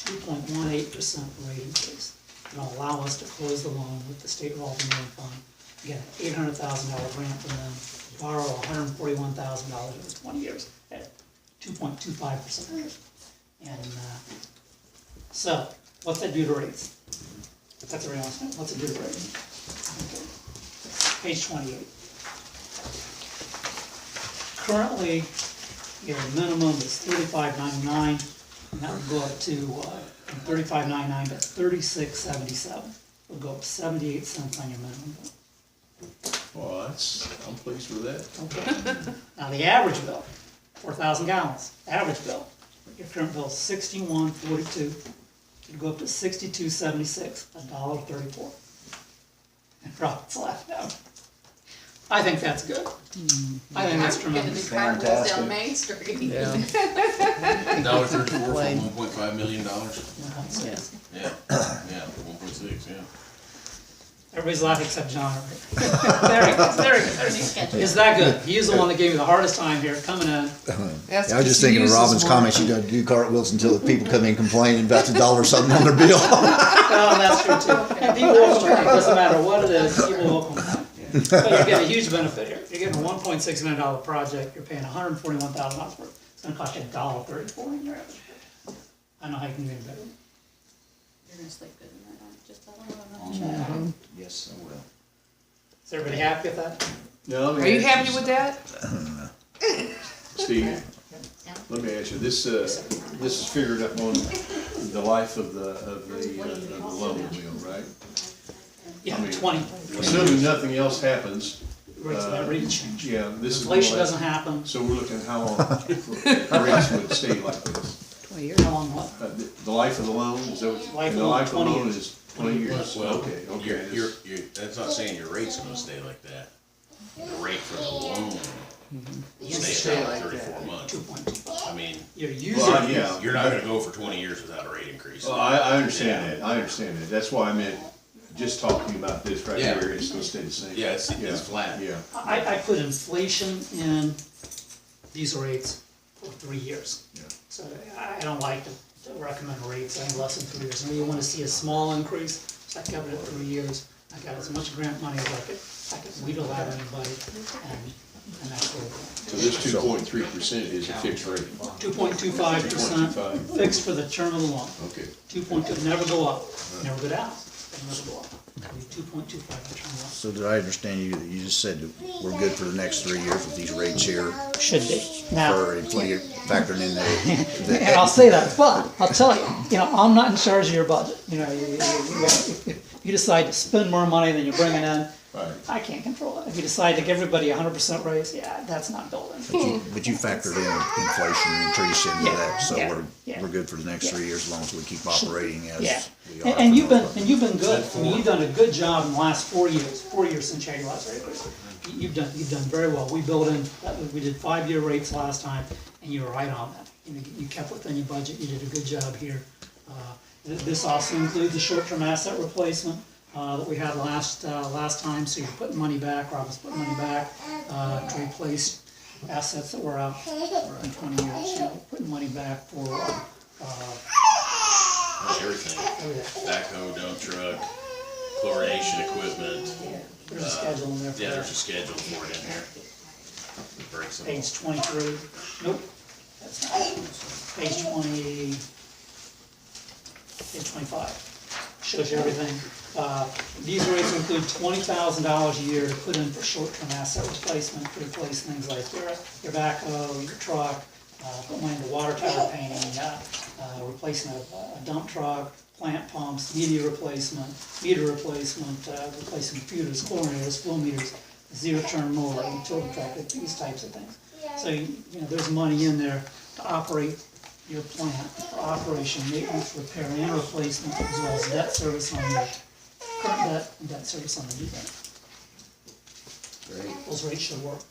2.18% rate increase. It'll allow us to close the loan with the state revolving loan fund, get an $800,000 grant from them, borrow $141,000 over 20 years at 2.25% rate. And so, what's that do to rates? That's what I want to know. What's it do to rates? Okay. Page 28. Currently, your minimum is $35.99, and that would go up to from $35.99 to $36.77. Would go up 78 cents on your minimum bill. Well, I'm pleased with that. Okay. Now the average bill, 4,000 gallons, average bill. Your current bill is $61.42. It'd go up to $62.76, $1.34. And profits left out. I think that's good. I think that's tremendous. Carnivals down Main Street. Yeah. $1.34 for $1.5 million? Yes. Yeah, 1.6, yeah. Everybody's laughing except John. There he goes, there he goes. Is that good? He is the one that gave me the hardest time here, coming in. Yeah, I was just thinking of Robin's comments, you gotta do cartwheels until the people come in complaining about the dollar something on their bill. Well, that's true too. And people will complain, it doesn't matter what it is, people will complain. But you're getting a huge benefit here. You're getting a $1.6 million project, you're paying $141,000 for it. It's gonna cost you $1.34 in your average bill. I know how you can do it better. You're gonna sleep good tonight, aren't you? Just tell them. Yes, I will. Is everybody happy with that? Now, let me Are you ask happy with that? Steve, let me ask you, this is figured up on the life of the loan deal, right? Yeah, I mean, 20. Assuming nothing else happens, Rates of that rate change. yeah, this is. Inflation doesn't happen. So we're looking at how long rates would stay like this. 20 years. How long what? The life of the loan, is that what? Life of the the loan, life of the 20 loan years. is 20 years, Well, okay. you're, that's not saying your rate's gonna stay like that. The rate for the loan will stay at 34 months. 2.25. I mean, Your Well, user, yeah. you're not gonna go for 20 years without a rate increase. Well, I understand that, I understand that, that's why I meant, just talking about this right Yeah. here, it's gonna stay the same. Yeah, it's flat. Yeah, I put inflation in these rates for 3 years. yeah. So I don't like to recommend rates any less than 3 years. Maybe you wanna see a small increase, so I covered it 3 years. I got as much grant money as I could wheedle out of anybody, and that's where So this 2.3% is a fixed rate, 2.25% 2.25. fixed for the term of the loan. Okay. 2.2, never go up, never go down, never go up. 2.25 for term of the loan. So did I understand you, that you just said that we're good for the next 3 years with these rates here Should be. Now, for factoring in the. and I'll say that, but I'll tell you, I'm not in charge of your budget. If you decide to spend more money than you're bringing in, Right. I can't control it. If you decide to give everybody 100% raise, yeah, that's not built in. But you factored in inflation increase into Yeah, that, so yeah. we're good for the next Yeah. 3 years as long as we keep operating as we Yeah, are. and you've been good. I mean, you've done a good job in the last 4 years. 4 years since you had your last rate increase. You've done very well. We built in, we did 5-year rates last time, and you were right on that. You kept within your budget. You did a good job here. This also includes the short-term asset replacement that we had last time. So you're putting money back. Robin's putting money back to replace assets that were out in 20 years. Putting money back for. Everything. Backhoe, dump truck, chlorination equipment. There's a schedule in there for Yeah, that. there's a schedule for it in here. Breaks them all. Page 23, nope, that's not it. Page 20, page 25, shows you everything. These rates include $20,000 a year to put in for short-term asset replacement, to replace things like your backhoe, your truck, put money into water tower painting, replacing a dump truck, plant pumps, meter replacement, replacing computers, chlorinators, flow meters, zero-turn mower, utility tractor, these types of things. So, there's money in there to operate your plant, for operation, maintenance, repair, and replacement, as well as debt service on your current debt and debt service on the new debt. Great. Those rates should work.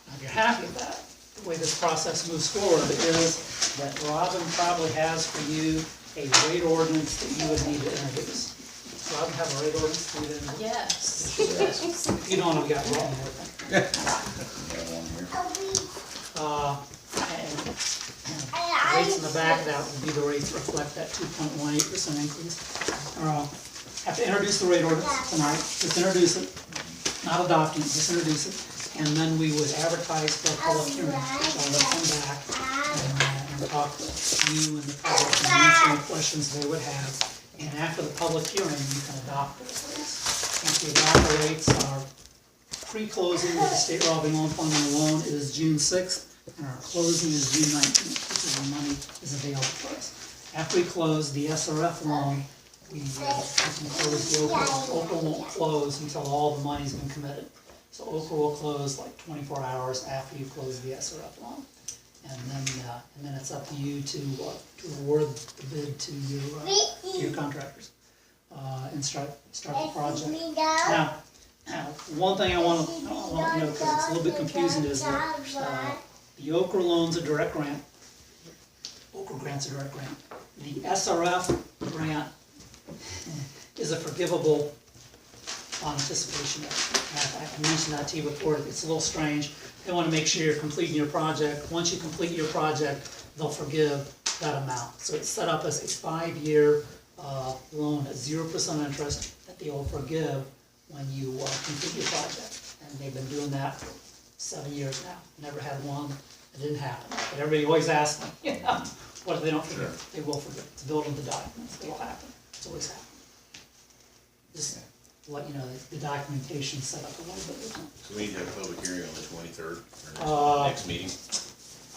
Now, if you're happy with that, the way this process moves forward is that Robin probably has for you a rate ordinance that you would need to introduce. Rob, have a rate ordinance, do it in. Yes. If you don't, we got wrong with it. Got one here. And rates in the back of that would be the rates that reflect that 2.18% increase. Have to introduce the rate ordinance tonight, just introduce it, not adopting it, just introduce it. And then we would advertise for a public hearing, which I'll let them back and talk to you and the public and answer any questions they would have. And after the public hearing, you can adopt those rates. Once we adopt the rates, our pre-closing with the state revolving loan fund on the loan is June 6th, and our closing is June 19th, which is when money is available for us. After we close the SRF loan, we can close the Okra. Okra won't close until all the money's been committed. So Okra will close like 24 hours after you close the SRF loan. And then it's up to you to award the bid to your contractors, and start the project. Now, one thing I want to let you know, because it's a little bit confusing, is that the Okra loan's a direct grant. Okra grant's a direct grant. The SRF grant is a forgivable on anticipation. I mentioned that to you before. It's a little strange. They want to make sure you're completing your project. Once you complete your project, they'll forgive that amount. So it's set up as a 5-year loan at 0% interest that they will forgive when you complete your project. And they've been doing that for 7 years now. Never had one that didn't happen. But everybody always asks them, what if they don't forgive? They will forgive. It's built into the documents. It will happen. It's always happened. Just let you know, the documentation's set up a little bit different. So we need to have a public hearing on the 23rd, Uh, or next meeting.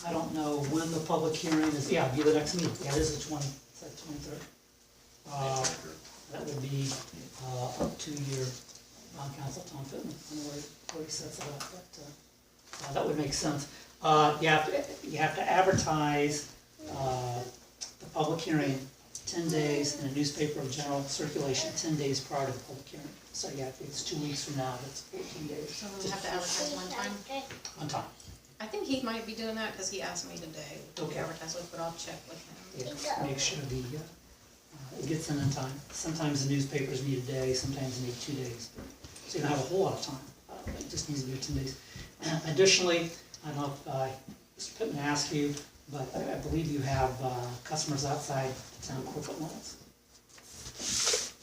I don't know when the public hearing is, yeah, it'll be the next meeting, yeah, it is the 23rd. That would be, up to your bond counsel, Tom Fitton, where he sets it up, but, that would make sense. You have to advertise, the public hearing 10 days in a newspaper of general circulation, 10 days prior to the public hearing. So yeah, if it's 2 weeks from now, that's 14 days. So we have to advertise one time? On time. I think he might be doing that, because he asked me today to Okay. advertise with, but I'll check with him. Yeah, make sure it gets in time. Sometimes the newspapers need a day, sometimes they need 2 days. So you don't have a whole lot of time. It just needs to be 10 days. Additionally, I don't know if Mr. Pittman asked you, but I believe you have customers outside the town corporate limits.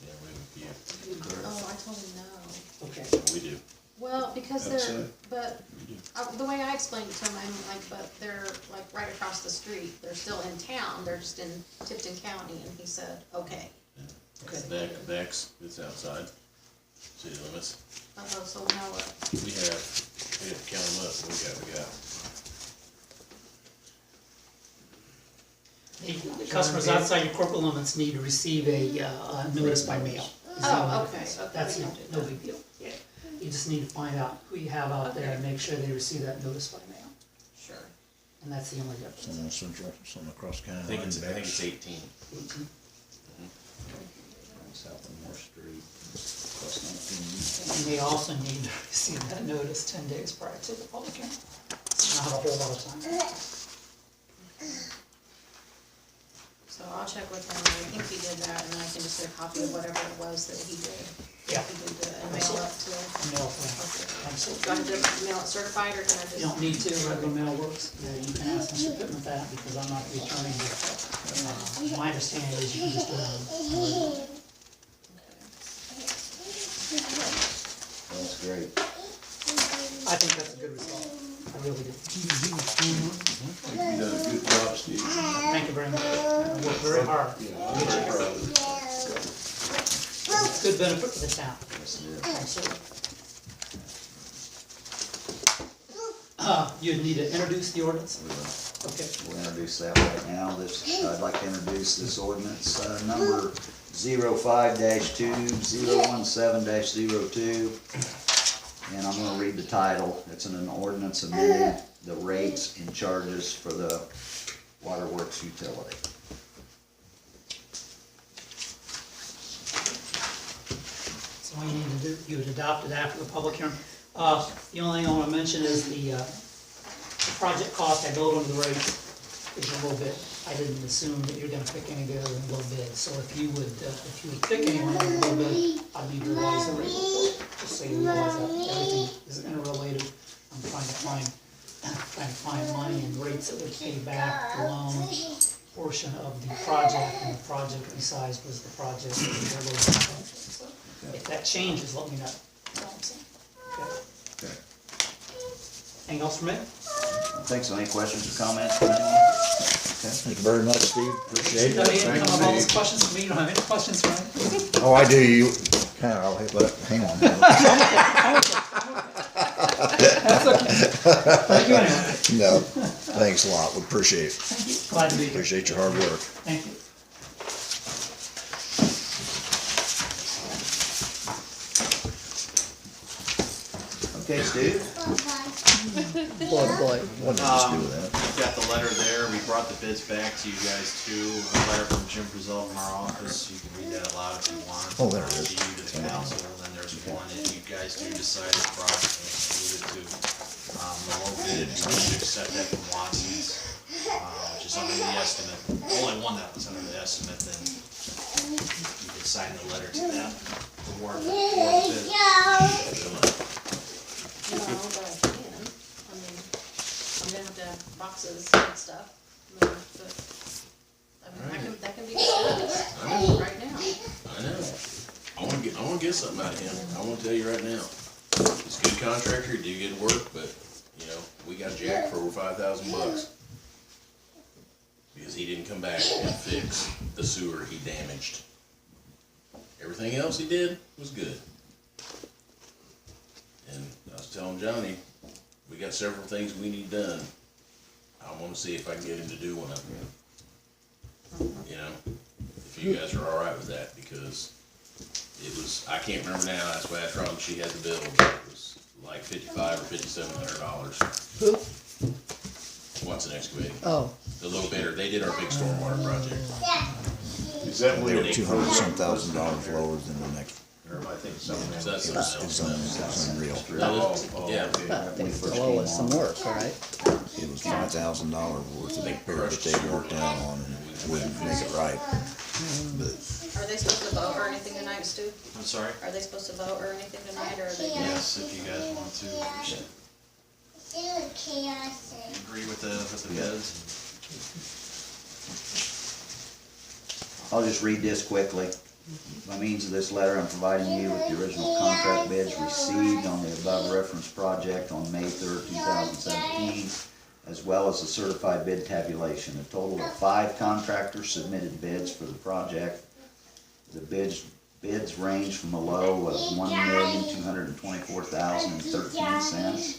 Yeah, we have Oh, I told him no. Okay. we do. Well, because Outside. the way I explained it to him, I'm like, but they're like right across the street. They're still in town, they're just in Tipton County, and he said, okay. Bex, it's outside city limits. Uh-oh, so now what? We have to count them up, we got. The customers outside your corporate limits need to receive a notice by mail. Oh, okay, That's okay. no big deal. Yeah. You just need to find out who you have out there and make sure they receive that notice by mail. Sure. And that's the only difference. Some on Central, some across county I think line. it's 18. South of Moore Street, plus 19. And they also need to receive that notice 10 days prior to the public hearing. It's not a whole lot of time. So I'll check with him, I think he did that, and I can just get a copy of whatever it was that he did. Yeah. He did and mail it to him. Mail for them. Okay. Do I Absolutely. have to mail it certified, or can I just? You don't need to, regular mail works. You can ask Mr. Pittman that because I'm not the attorney. But, my understanding is you can just do it on. That's great. I think that's a good result. I really do. You've done a good job, Steve. Thank you very much. I worked very hard. It's a good benefit for the town. Yes, it is. Absolutely. You need to introduce the ordinance? We will. Okay. We'll introduce that right now. I'd like to introduce this ordinance, number 05-2017-02. And I'm gonna read the title. It's an ordinance amending the rates and charges for the waterworks utility. So all you need to do, you would adopt it after the public hearing. The only thing I wanna mention is the project cost I built into the rates is a little bit I didn't assume that you're gonna pick any bidder than low bid, so if you would pick anyone in low bid, I'd need to revise the rate report, just so you realize that everything is interrelated. I'm trying to find money and rates that would pay back the loan portion of the project, and the project resized was the project that we were looking at. So if that changes, let me know. That's all I'm saying. Okay. Okay. Anything else from me? Thanks. Any questions or comments from anyone? Okay. Thank you very much, Steve, appreciate You don't it. need to come up with all those questions for me, you don't have any questions for me? Oh, I do, you, kinda, hang on. That's okay. Thank you anyway. No, thanks a lot, we appreciate it, Thank you. Glad to be here. appreciate your hard work. Thank you. Okay, Steve? Boy. What did this do with that? We've got the letter there, we brought the bids back to you guys too, a letter from Jim Brazil from our office, you can read that aloud if you want. Oh, there it is. To you, to the council, and then there's one, if you guys do decide the project is alluded to, the low bid, you should accept that from Watson's, which is under the estimate, only one that was under the estimate, then you can sign the letter to them, the warrant, the bid. No, but I can, I mean, I'm gonna have to have boxes and stuff, moved, but, I mean, that can be discussed right now. I know. I wanna get something out of him. I wanna tell you right now. He's a good contractor, he do good work, but, you know, we got jacked for over $5,000. Because he didn't come back and fix the sewer he damaged. Everything else he did was good. And I was telling Johnny, we got several things we need done. I wanna see if I can get him to do one of them. You know, if you guys are alright with that, because it was, I can't remember now, that's why I asked Ron, she had the bill, but it was like $5,500 or $5,700. Who? Watson Excavating, Oh, the low bidder, they did our big stormwater project. Is that They what were it $200-some thousand lower than the next, Or am I thinking something So else? that's something else. it's unreal. Yeah. Okay. but they still owe us some work, all right? It was $5,000 worth of repair that they worked out on and wouldn't make it right. But Are they supposed to vote or anything tonight, Stu? I'm sorry? Are they supposed to vote or anything tonight, or are they? Yes, if you guys want to, agree with the bids. I'll just read this quickly. By means of this letter, I'm providing you with the original contract bids received on the above referenced project on May 3rd, 2017, as well as a certified bid tabulation. A total of 5 contractors submitted bids for the project. The bids range from a low of $1,224,013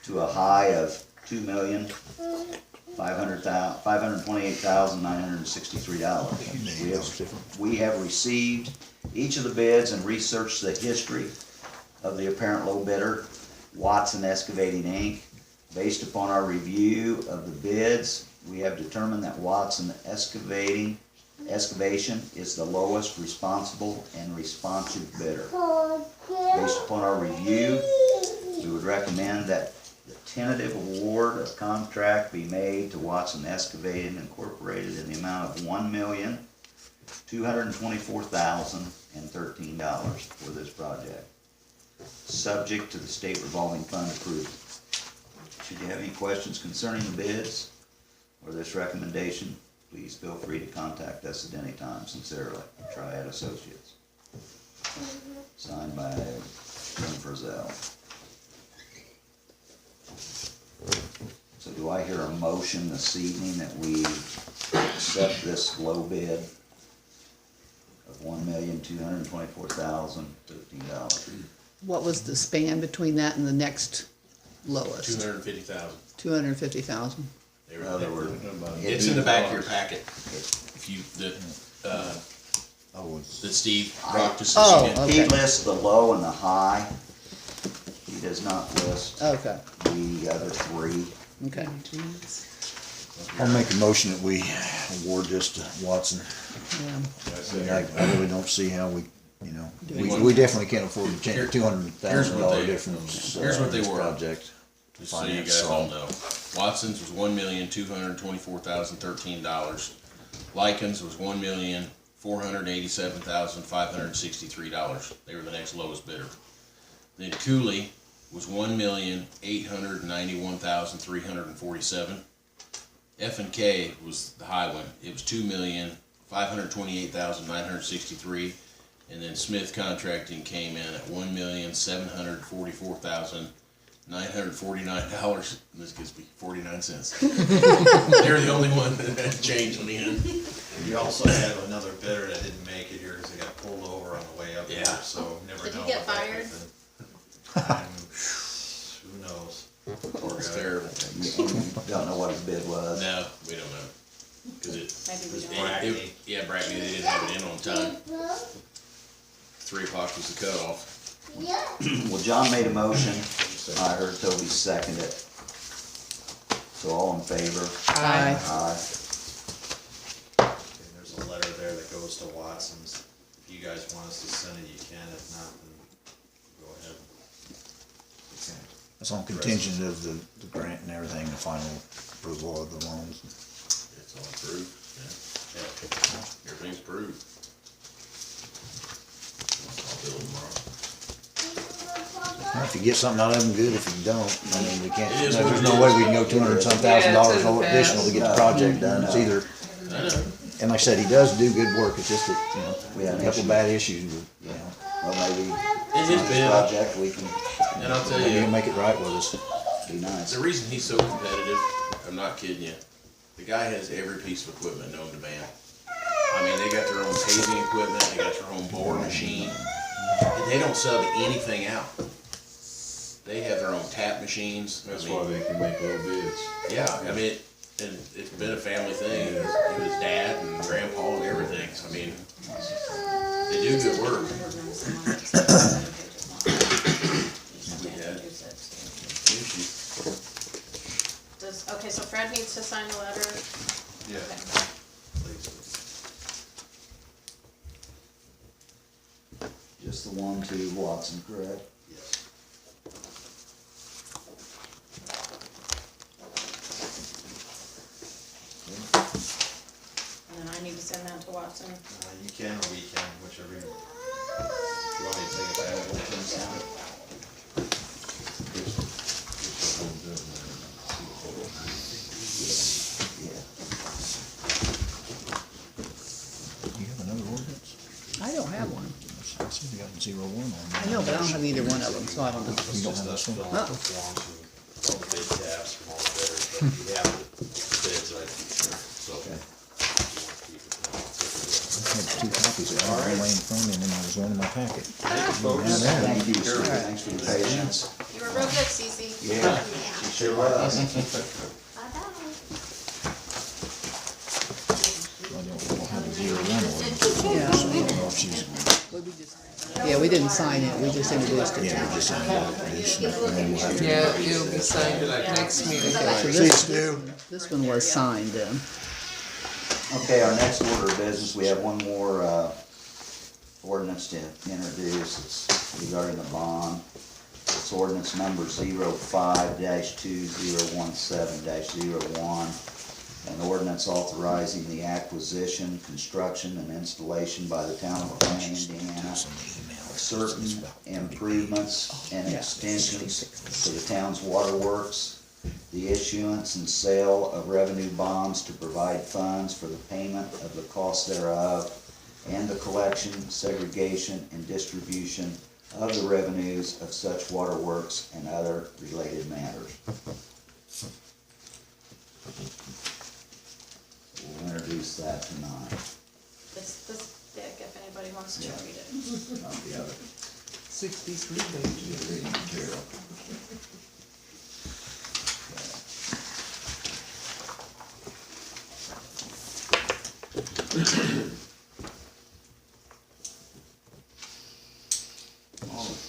to a high of $2,528,963. We have received each of the bids and researched the history of the apparent low bidder, Watson Excavating Inc. Based upon our review of the bids, we have determined that Watson Excavation is the lowest responsible and responsive bidder. Based upon our review, we would recommend that the tentative award of contract be made to Watson Excavating Incorporated in the amount of $1,224,013 for this project, subject to the state revolving fund approval. Should you have any questions concerning the bids or this recommendation, please feel free to contact us at any time. Sincerely, Triad Associates. Signed by Jim Frizzell. So do I hear a motion this evening that we accept this low bid of $1,224,013? What was the span between that and the next lowest? 250,000. 250,000. They were, In other words, it's in the back of your packet. If you, that Steve brought to Oh, us. okay. he lists the low and the high. He does not list Okay, the other 3. okay. I'll make a motion that we award this to Watson. Yeah. I really don't see how we, we definitely can't afford to change $200,000 difference. Here's what they this were. project. Just so you finance, guys all so. know. Watson's was $1,224,013. Lycans was $1,487,563. They were the next lowest bidder. Then Cooley was $1,891,347. F&K was the high one. It was $2,528,963. And then Smith Contracting came in at $1,744,949. This gives me 49 cents. They're the only one that had change on the end. You also have another bidder that didn't make it here because they got pulled over on the way up here, Yeah. so never Did he know get what that fired? could've been. Who knows? Poor It's guy. terrible. Don't know what his bid was. No, we don't know. Cause it, Maybe we don't. Brackney. yeah, Brackney, they didn't have it in on time. 3 o'clock was the cutoff. Well, John made a motion, I heard Toby second it. So all in favor? Aye. Aye. Okay, there's a letter there that goes to Watson's. If you guys want us to send it, you can. If not, then go ahead. That's on contingent of the grant and everything, the final approval of the loans. It's all approved, yeah. Everything's approved. I'll bill them tomorrow. Well, if you get something out of them, good. If you don't, I mean, we can't, It is what there's it no is. way we can go $200-some thousand Yeah, it's in the additional to get the past. project done. It's either, I know. and like I said, he does do good work. It's just that, We had a an couple issue. bad issues, with, Well, maybe It on is this bad. project, we can And I'll tell maybe he'll you, make it right with us. be nice. the reason he's so competitive, I'm not kidding you, the guy has every piece of equipment known to man. I mean, they got their own paving equipment, they got their own board machine, and they don't sub anything out. They have their own tap machines. That's I mean, why they can make low bids. yeah, I mean, and it's been a family thing. It was dad and grandpa and everything. I mean, they do good work. We had issues. Okay, so Fred needs to sign the letter. Yeah. Okay. Please. Just the one to Watson, correct? Yes. And then I need to send that to Watson. You can or we can, whichever you want. If you want me to take it back, we'll turn it down. Yeah. You have another ordinance? I don't have one. I said you got 01 on I know, but I don't have either one of them, so I don't know. You don't have this one? Fill out the forms and all the bid tabs from all the bidders, but you have the bids, I think, so. if you want to keep it, then I'll take it. I had 2 copies of it. One laying in front of me, and then there was one in my packet. Thank you, sir. Thanks for your patience. You were real good, Cece. Yeah, she sure was. I don't have a 01 ordinance. Yeah. So I don't know if she's, Yeah, we didn't sign it, we just introduced it. yeah, we just signed it. And then we'll have to- Yeah, it'll be signed next meeting. So See you, this, Stu. this one was signed then. Okay, our next order of business, we have one more, ordinance to introduce. It's regarding the bond. It's ordinance number 05-2017-01. An ordinance authorizing the acquisition, construction, and installation by the town of Plain, Indiana, of certain improvements and extensions to the town's waterworks, the issuance and sale of revenue bonds to provide funds for the payment of the cost thereof, and the collection, segregation, and distribution of the revenues of such waterworks and other related matters. We'll introduce that tonight. This thick, if anybody wants to read it. Not the other. 63 pages. Reading material.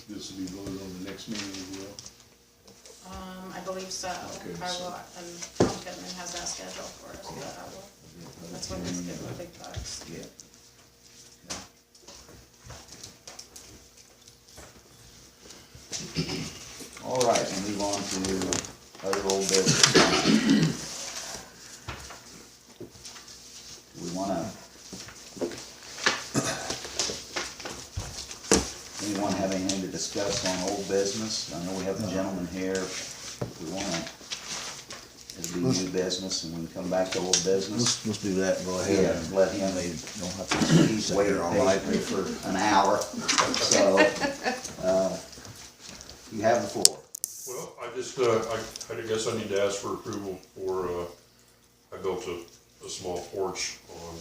This will be voted on the next meeting as well. I believe so. Okay, I so- will, and Tom Pittman has that scheduled for us, but I will, that's when he's getting the big bucks. Yeah. All right, we'll move on to anyone have anything to discuss on old business? I know we have a gentleman here, if we wanna, it'll be new business, and we can come back to old business. Let's do that and go ahead Yeah, and let him, they don't have to he's sit waited here all night. patiently for an hour, so, you have the floor. Well, I just, I guess I need to ask for approval for, I built a small porch on